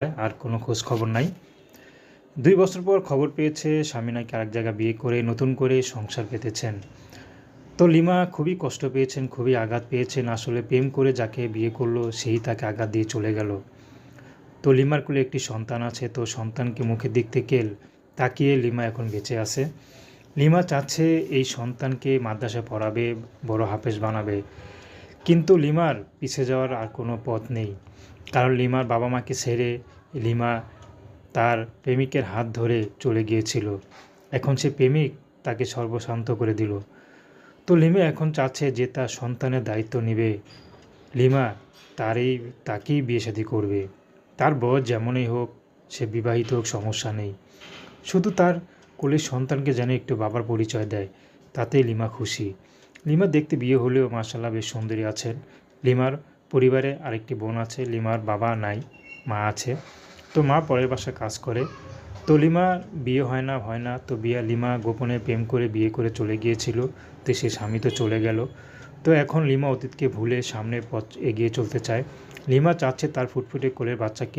আর কোনো খোঁজ খবর নাই। 2 বছর পর খবর পেয়েছে স্বামী নাকি আরেক জায়গায় বিয়ে করে নতুন করে সংসার পেতেছেন। তো লিমা খুবই কষ্ট পেয়েছেন, খুবই আঘাত পেয়েছেন। আসলে প্রেম করে যাকে বিয়ে করলো সেই তাকে আঘাত দিয়ে চলে গেল। তো লিমার কোলে একটি সন্তান আছে, তো সন্তানকে মুখের দিক থেকে তাকিয়ে লিমা এখন বেঁচে আছে। লিমা চাচ্ছে এই সন্তানকে মাদ্রাসায় পড়াবে, বড় হাফেজ বানাবে। কিন্তু লিমার পিছিয়ে যাওয়ার আর কোনো পথ নেই, কারণ লিমার বাবা মাকে ছেড়ে লিমা তার প্রেমিকের হাত ধরে চলে গিয়েছিল। এখন সে প্রেমিক তাকে সর্বশান্ত করে দিল। তো লিমা এখন চাচ্ছে যে তার সন্তানের দায়িত্ব নেবে। লিমা তাকেই বিয়ে শাদী করবে। তার বয়স যেমনই হোক, সে বিবাহিত হোক, সমস্যা নেই। শুধু তার কোলের সন্তানকে যেন একটু বাবার পরিচয় দেয়, তাতেই লিমা খুশি। লিমার দেখতে বিয়ে হলেও মাশাআল্লাহ বেশ সুন্দরী আছেন। লিমার পরিবারে আরেকটি বোন আছে। লিমার বাবা নাই, মা আছে। তো মা পরের বাসায় কাজ করে। তো লিমার বিয়ে হয় না। তো লিমা গোপনে প্রেম করে বিয়ে করে চলে গিয়েছিল। তো সে স্বামী তো চলে গেল। তো এখন লিমা অতীতকে ভুলে সামনের পথ এগিয়ে চলতে চায়। লিমা চাচ্ছে তার ফুটফুটে কোলের বাচ্চাকে